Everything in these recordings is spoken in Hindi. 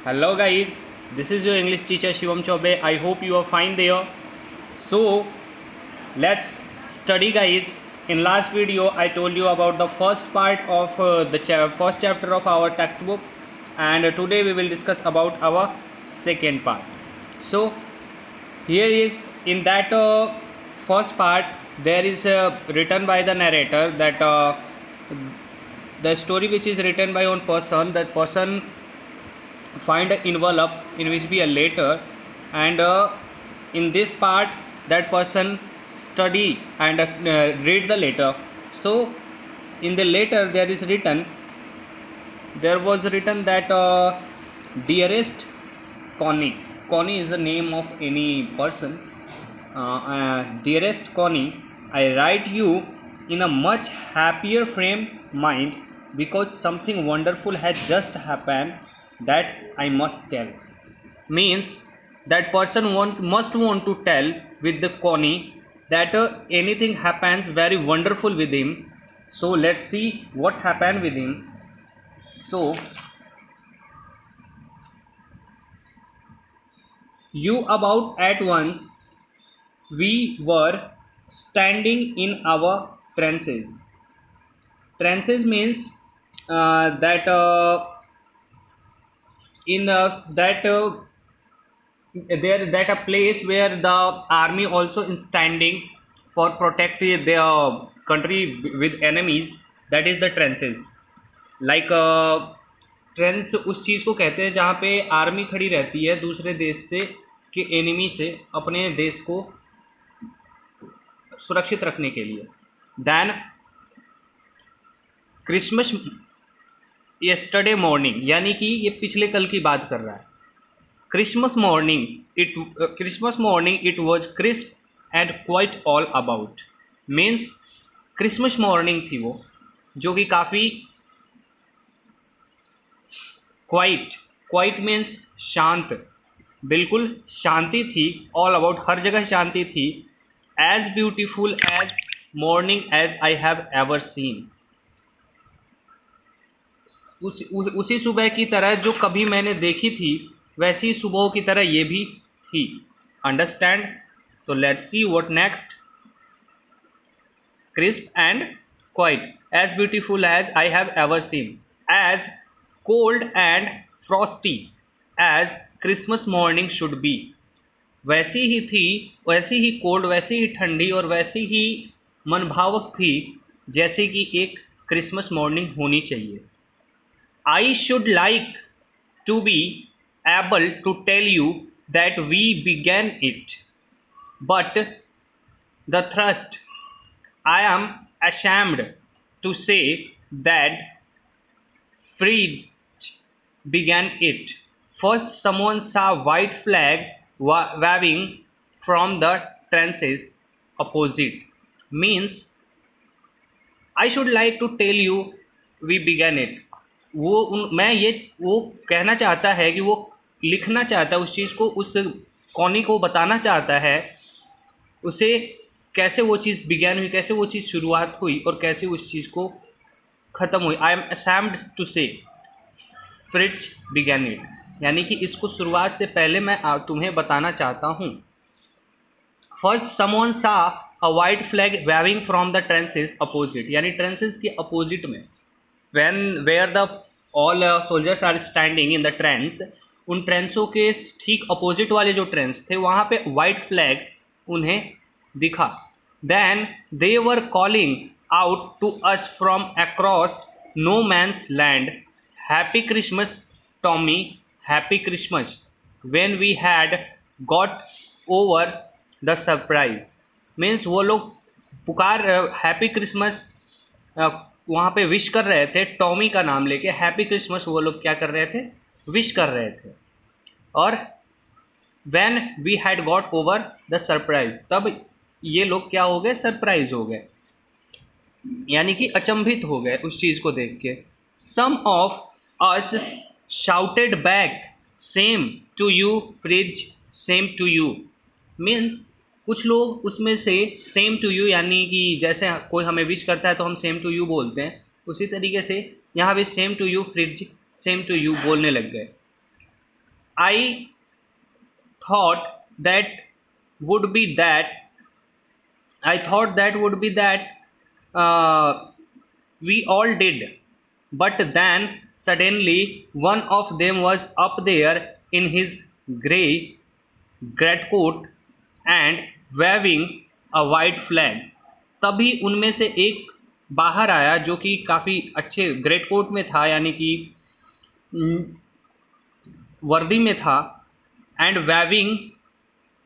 Hello guys, this is your English teacher Shivam Chobe. I hope you are fine there. So let's study guys. In last video I told you about the first part of the first chapter of our textbook, and today we will discuss about our second part. So here is in that first part there is written by the narrator that the story which is written by one person, that person find an envelope in which be a letter, and in this part that person study and read the letter. So in the letter there was written that dearest Connie is the name of any person. Dearest Connie, I write you in a much happier frame mind because something wonderful has just happened that I must tell. Means that person must want to tell with the Connie that anything happens very wonderful with him. So let's see what happened with him. So you about at once we were standing in our trances. Trances means that in that there that a place where the army also is standing for protecting their country with enemies. That is the trenches. Like trenches उस चीज़ को कहते हैं जहाँ पे आर्मी खड़ी रहती है दूसरे देश से के एनिमी से अपने देश को सुरक्षित रखने के लिए. देन क्रिसमस यस्टरडे मॉर्निंग, यानी कि ये पिछले कल की बात कर रहा है. Christmas morning it was crisp and quite all about. Means Christmas morning थी वो, जो कि काफ़ी क्वाइट मीन्स शांत, बिल्कुल शांति थी. ऑल अबाउट हर जगह शांति थी. As beautiful as morning as I have ever seen. उसी सुबह की तरह जो कभी मैंने देखी थी वैसी सुबह की तरह ये भी थी. Understand. So let's see what next. Crisp and quiet, as beautiful as I have ever seen, as cold and frosty as Christmas morning should be. वैसी ही थी, वैसी ही कोल्ड, वैसी ही ठंडी और वैसी ही मनभावक थी जैसे कि एक क्रिसमस मॉर्निंग होनी चाहिए. I should like to be able to tell you that we began it, but the thrust I am ashamed to say that Fridge began it. First, someone saw white flag waving from the trenches opposite. Means, I should like to tell you we began it. वो कहना चाहता है कि वो लिखना चाहता है उस चीज़ को, उस कॉनी को बताना चाहता है उसे कैसे वो चीज़ बिगैन हुई, कैसे वो चीज़ शुरुआत हुई और कैसे उस चीज़ को ख़त्म हुई. आई एम असैम्ड टू से फ्रिज बिगैन इट, यानी कि इसको शुरुआत से पहले मैं तुम्हें बताना चाहता हूँ. First someone saw a white flag waving from the trenches opposite, यानी ट्रेंसेस के अपोजिट में, when where the all soldiers are standing in the trenches, उन ट्रेंसों के ठीक अपोजिट वाले जो ट्रेंस थे वहाँ पे वाइट फ्लैग उन्हें दिखा. Then they were calling out to us from across no man's land, happy Christmas Tommy, happy Christmas, when we had got over the surprise. Means वो लोग पुकार हैप्पी क्रिसमस वहाँ पे विश कर रहे थे, टॉमी का नाम लेके हैप्पी क्रिसमस वो लोग क्या कर रहे थे, विश कर रहे थे. और when we had got over the surprise, तब ये लोग क्या हो गए, सरप्राइज हो गए, यानी कि अचंभित हो गए उस चीज़ को देख के. Some of us shouted back same to you Fritz, same to you. Means कुछ लोग उसमें से सेम टू यू, यानी कि जैसे कोई हमें विश करता है तो हम सेम टू यू बोलते हैं, उसी तरीके से यहाँ भी same to you Fritz, same to you बोलने लग गए. I thought that would be that I thought that would be that uh, we all did. But then suddenly one of them was up there in his grey greatcoat and waving a white flag. तभी उनमें से एक बाहर आया जो कि काफ़ी अच्छे ग्रेट कोट में था, यानी कि वर्दी में था, and waving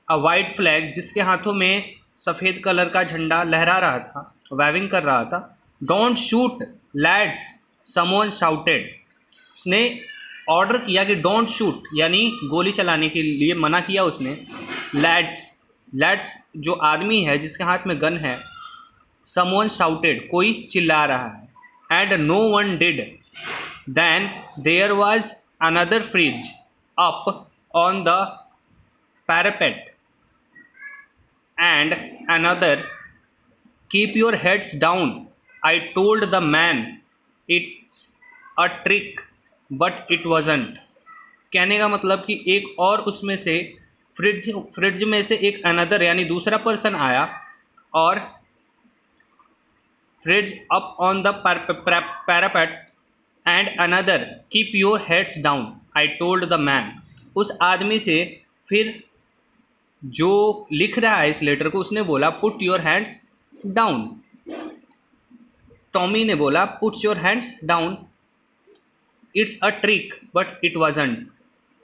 a white flag, जिसके हाथों में सफ़ेद कलर का झंडा लहरा रहा था, वेविंग कर रहा था. Don't shoot lads, someone shouted. उसने ऑर्डर किया कि डोंट शूट, यानी गोली चलाने के लिए मना किया उसने. लैड्स, लैड्स जो आदमी है जिसके हाथ में गन है. समवन शाउटेड, कोई चिल्ला रहा है. And no one did. Then there was another Fritz up on the parapet and another, keep your heads down, I told the man, it's a trick but it wasn't. कहने का मतलब कि एक और उसमें से फ्रिज में से एक अनदर यानी दूसरा पर्सन आया और fridge up on the parapet and another, keep your heads down, I told the man. उस आदमी से फिर जो लिख रहा है इस लेटर को, उसने बोला put your hands down. Tommy ने बोला put your hands down, it's a trick but it wasn't.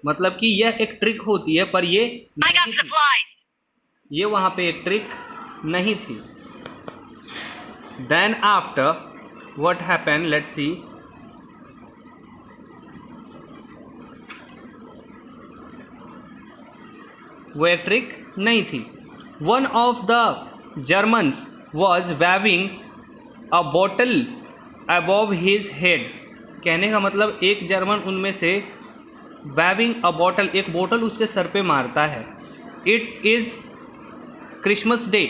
मतलब कि यह एक ट्रिक होती है पर ये नहीं थी. ये वहाँ पे एक ट्रिक नहीं थी. Then after what happen, let's see. वो एक ट्रिक नहीं थी. One of the Germans was waving a bottle above his head. कहने का मतलब एक जर्मन उनमें से वेविंग अ बॉटल, एक बोतल उसके सर पे मारता है. It is Christmas day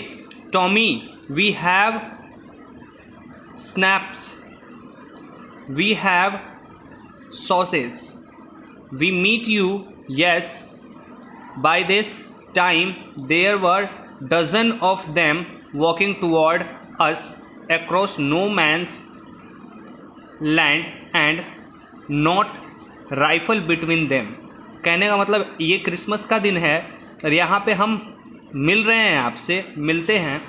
Tommy, we have schnapps, we have sausage, we meet you, yes. By this time there were dozen of them walking toward us across no man's land and not rifle between them. कहने का मतलब ये क्रिसमस का दिन है और यहाँ पे हम मिल रहे हैं, आपसे मिलते हैं,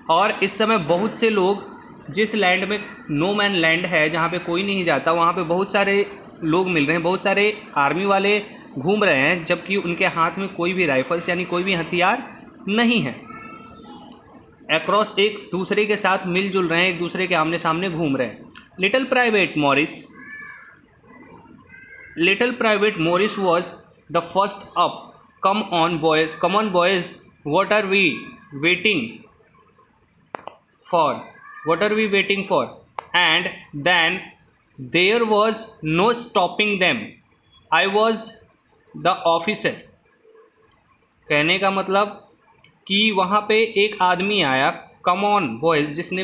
और इस समय बहुत से लोग, जिस लैंड में नो मैन लैंड है जहाँ पे कोई नहीं जाता, वहाँ पे बहुत सारे लोग मिल रहे हैं, बहुत सारे आर्मी वाले घूम रहे हैं, जबकि उनके हाथ में कोई भी राइफल्स यानी कोई भी हथियार नहीं है. अक्रॉस, एक दूसरे के साथ मिलजुल रहे हैं, एक दूसरे के आमने सामने घूम रहे हैं. Little private Morris was the first up. Come on boys, what are we waiting for, and then there was no stopping them, I was the officer. कहने का मतलब कि वहाँ पे एक आदमी आया, कम ऑन बॉयज़, जिसने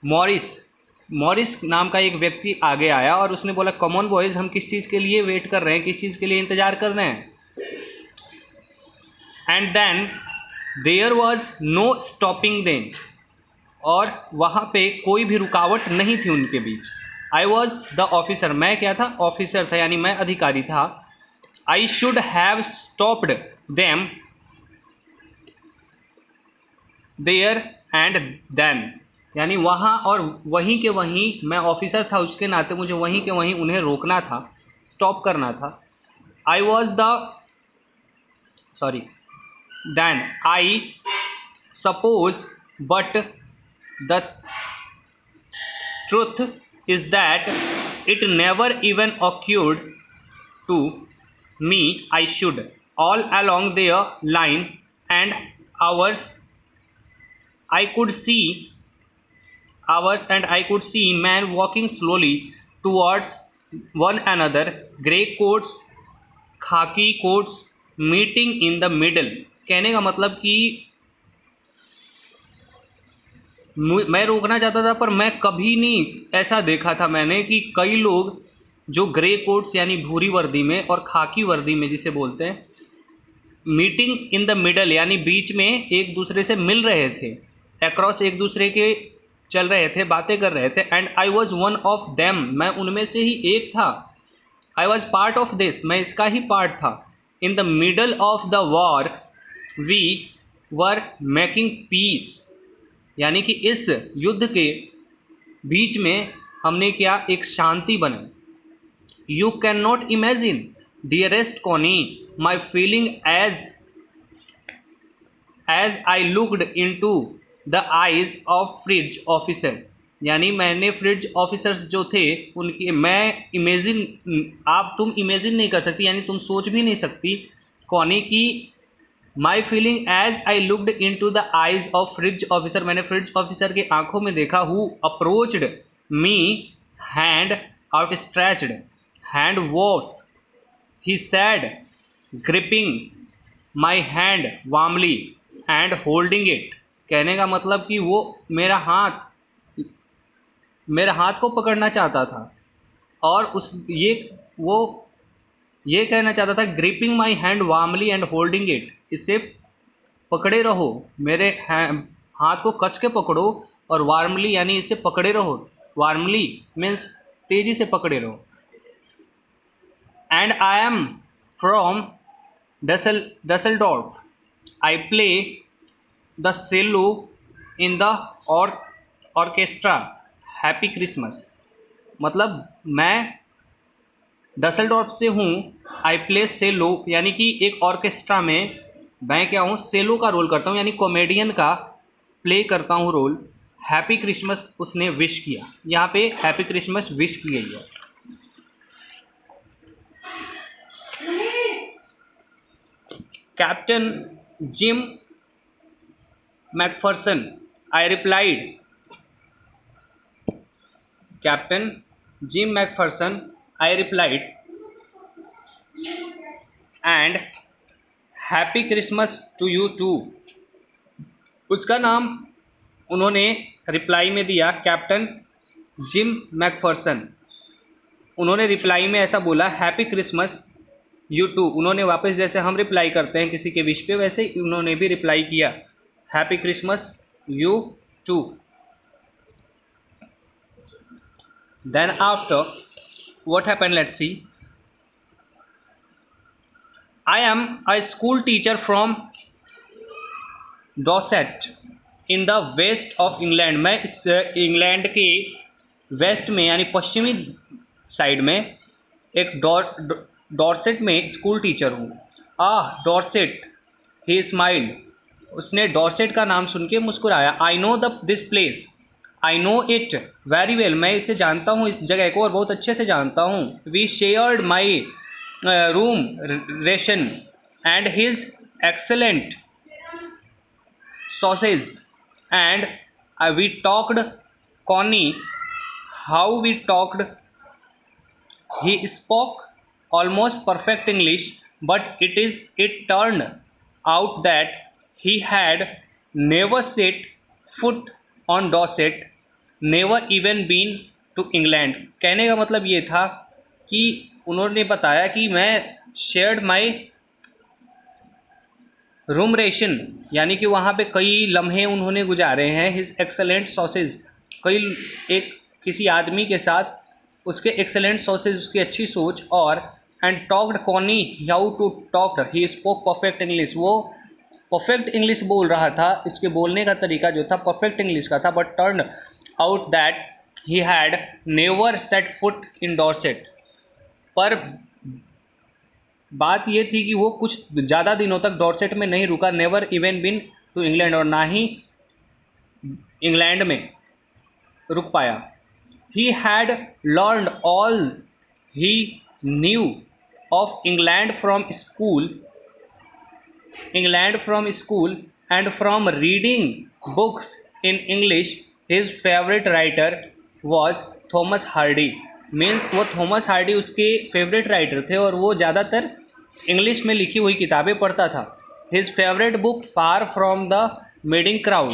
मॉरिस नाम का एक व्यक्ति आगे आया और उसने बोला कम ऑन बॉयज़, हम किस चीज़ के लिए वेट कर रहे हैं, किस चीज़ के लिए इंतज़ार कर रहे हैं. And then there was no stopping them, और वहाँ पे कोई भी रुकावट नहीं थी उनके बीच. आई वॉज द ऑफिसर, मैं क्या था, ऑफिसर था, यानी मैं अधिकारी था. I should have stopped them there and then, यानी वहाँ और वहीं के वहीं, मैं ऑफिसर था उसके नाते मुझे वहीं के वहीं उन्हें रोकना था, स्टॉप करना था. I was the then I suppose, but the truth is that it never even occurred to me. I should, all along their line and ours I could see men walking slowly towards one another, grey coats, khaki coats, meeting in the middle. कहने का मतलब कि मैं रोकना चाहता था पर मैं कभी नहीं ऐसा देखा था मैंने कि कई लोग जो ग्रे कोट्स यानी भूरी वर्दी में और खाकी वर्दी में जिसे बोलते हैं, मीटिंग इन द मिडल यानी बीच में एक दूसरे से मिल रहे थे, अक्रॉस एक दूसरे के चल रहे थे, बातें कर रहे थे। And I was one of them, मैं उनमें से ही एक था। I was part of this, मैं इसका ही पार्ट था। In the middle of the war we were making peace, यानी कि इस युद्ध के बीच में हमने क्या, एक शांति बनाई। You can not imagine dearest Connie my feeling as I looked in to the eyes of fridge officer, यानी मैंने फ्रिज ऑफिसर्स जो थे उनकी मैं तुम इमेजिन नहीं कर सकती, यानी तुम सोच भी नहीं सकती कौनी की my feeling as I looked in to the eyes of fridge officer, मैंने फ्रिज ऑफिसर के आंखों में देखा। Who approached me hand outstretched hand Wolf he said gripping my hand warmly and holding it, कहने का मतलब कि वो मेरा हाथ को पकड़ना चाहता था और वो ये कहना चाहता था gripping my hand warmly and holding it, इसे पकड़े रहो, मेरे हाथ को कस के पकड़ो, और वार्मली यानी इसे पकड़े रहो, वार्मली मीन्स तेजी से पकड़े रहो। And I am from Dusseldorf, I play the cello in the orchestra, happy Christmas, मतलब मैं डसेल्डॉर्फ से हूँ। आई प्ले सेलो यानी कि एक ऑर्केस्ट्रा में मैं क्या हूँ, सेलो का रोल करता हूँ, यानी कॉमेडियन का प्ले करता हूँ रोल। हैप्पी क्रिसमस उसने विश किया, यहाँ पे हैप्पी क्रिसमस विश की गई है। Captain Jim Macpherson, I replied, captain Jim Macpherson, I replied, and happy Christmas to you too, उसका नाम उन्होंने रिप्लाई में दिया कैप्टन जिम मैकफर्सन, उन्होंने रिप्लाई में ऐसा बोला हैप्पी क्रिसमस यू टू, उन्होंने वापस जैसे हम रिप्लाई करते हैं किसी के विश पे, वैसे ही उन्होंने भी रिप्लाई किया happy Christmas you too. Then after what happened, let's see. I am a school teacher from Dorset in the west of England, मैं इस इंग्लैंड के वेस्ट में यानी पश्चिमी साइड में एक डॉर्सेट में स्कूल टीचर हूँ। डॉर्सेट, ही स्माइल्ड, उसने डॉर्सेट का नाम सुन के मुस्कुराया। I know this place, I know it very well, मैं इसे जानता हूँ, इस जगह को, और बहुत अच्छे से जानता हूँ। We shared my rum ration and his excellent sausage and we talked Connie, how we talked, he spoke almost perfect English, but it turned out that he had never set foot on Dorset, never even been to England। कहने का मतलब ये था कि उन्होंने बताया कि मैं शेयर्ड माई रूम रेशन, यानी कि वहाँ पे कई लम्हे उन्होंने गुजारे हैं। हिज एक्सेलेंट सॉसेज, किसी आदमी के साथ उसके एक्सेलेंट सॉसेज, उसकी अच्छी सोच, और and talked Connie how to talked, he spoke perfect English, वो परफेक्ट इंग्लिश बोल रहा था, इसके बोलने का तरीका जो था परफेक्ट इंग्लिश का था। But turn out that he had never set foot in Dorset, पर बात ये थी कि वो कुछ ज़्यादा दिनों तक डॉर्सेट में नहीं रुका। Never even been to England, और ना ही इंग्लैंड में रुक पाया। He had learned all he knew of England from school and from reading books in English. His favorite writer was Thomas Hardy, means वो थॉमस हार्डी उसके फेवरेट राइटर थे और वो ज़्यादातर इंग्लिश में लिखी हुई किताबें पढ़ता था। His favourite book far from the madding crowd,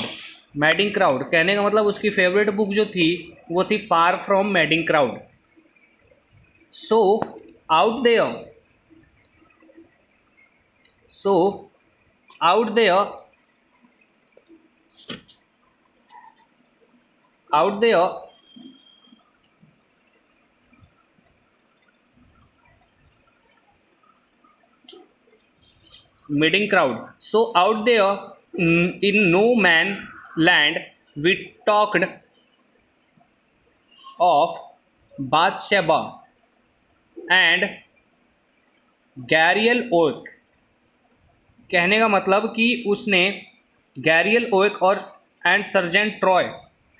कहने का मतलब उसकी फेवरेट बुक जो थी वो थी far from madding crowd. So out there, so out there, out there, meeting crowd. So out there, in no man's land, we talked of Bathsheba and Gabriel Oak. कहने का मतलब कि उसने गैरियल ओक और and sergeant Troy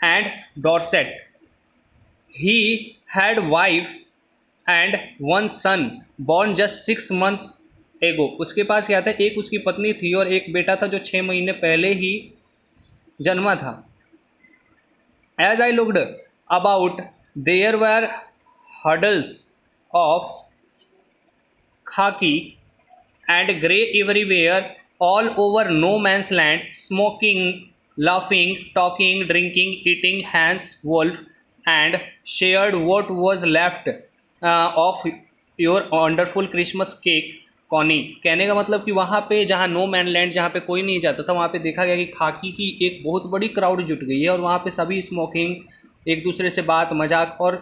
and Dorset, he had wife and one son born just 6 months एगो। उसके पास क्या था, एक उसकी पत्नी थी और एक बेटा था जो 6 महीने पहले ही जन्मा था। As I looked about there were huddles of khaki and grey everywhere, all over no man's land, smoking, laughing, talking, drinking, eating Hans Wolf, and shared what was left of your wonderful Christmas cake, Connie. कहने का मतलब कि वहाँ पे जहाँ नो मैन लैंड, जहाँ पे कोई नहीं जाता था, वहाँ पे देखा गया कि खाकी की एक बहुत बड़ी क्राउड जुट गई है और वहाँ पे सभी स्मोकिंग, एक दूसरे से बात मजाक और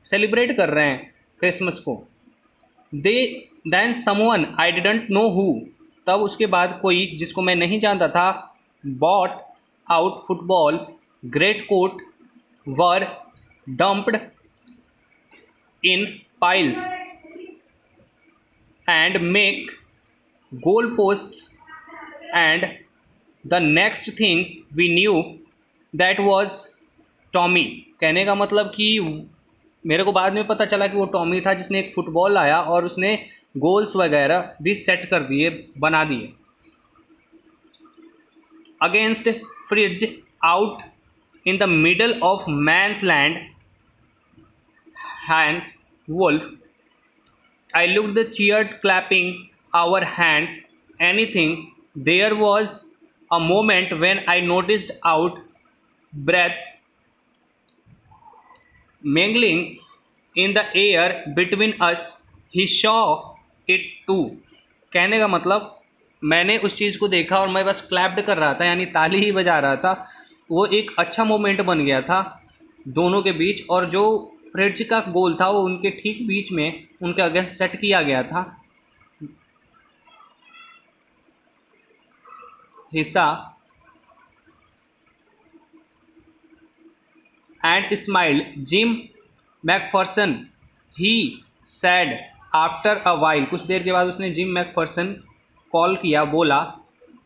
सेलिब्रेट कर रहे हैं क्रिसमस को। They then someone I didn't know who, तब उसके बाद कोई जिसको मैं नहीं जानता था, bought out football great coat were dumped in piles and make goal posts and the next thing we knew that was Tommy. कहने का मतलब कि मेरे को बाद में पता चला कि वो टॉमी था जिसने एक फुटबॉल लाया और उसने गोल्स वगैरह भी सेट कर दिए, बना दिए। Against Fritz out in the middle of man's land hands wolf, I look the cheered clapping our hands anything, there was a moment when I noticed out breaths mingling in the air between us, he saw it too। कहने का मतलब मैंने उस चीज़ को देखा और मैं बस क्लैप्ड कर रहा था, यानी ताली ही बजा रहा था। वो एक अच्छा मोमेंट बन गया था दोनों के बीच, और जो फ्रिज का गोल था वो उनके ठीक बीच में उनके अगेंस्ट सेट किया गया था। हिस्सा and smiled. Jim McPherson, he said after a while, कुछ देर के बाद उसने जिम मैकफर्सन कॉल किया, बोला,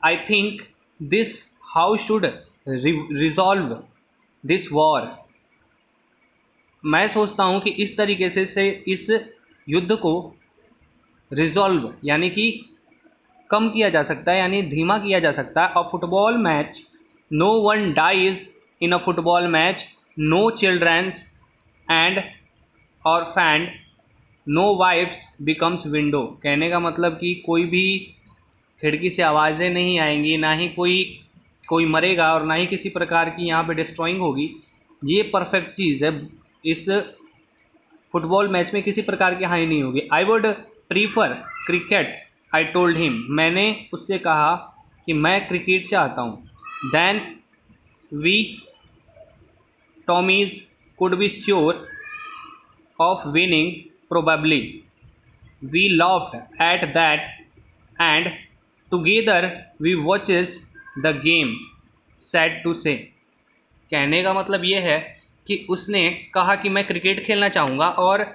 I think this house should resolve this war. मैं सोचता हूँ कि इस तरीके से इस युद्ध को रिजॉल्व यानी कि कम किया जा सकता है, यानी धीमा किया जा सकता है। A football match, no one dies in a football match, no childrens and और फैंड, नो वाइफ्स बिकम्स विंडो। कहने का मतलब कि कोई भी खिड़की से आवाज़ें नहीं आएंगी, ना ही कोई मरेगा और ना ही किसी प्रकार की यहाँ पे डिस्ट्रॉइंग होगी। ये परफेक्ट चीज़ है, इस फुटबॉल मैच में किसी प्रकार की हानि नहीं होगी। I would prefer cricket, I told him, मैंने उससे कहा कि मैं क्रिकेट चाहता हूँ। Then we Tommies could be sure of winning probably, we laughed at that and together we watches the game, sad to say। कहने का मतलब ये है कि उसने कहा कि मैं क्रिकेट खेलना चाहूँगा और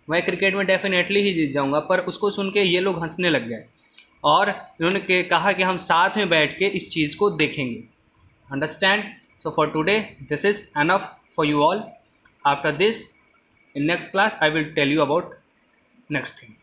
मैं क्रिकेट में डेफिनेटली ही जीत जाऊँगा, पर उसको सुन के ये लोग हंसने लग गए और इन्होंने कहा कि हम साथ में बैठ के इस चीज़ को देखेंगे। Understand? So for today this is enough for you all. After this, in next class I will tell you about next thing.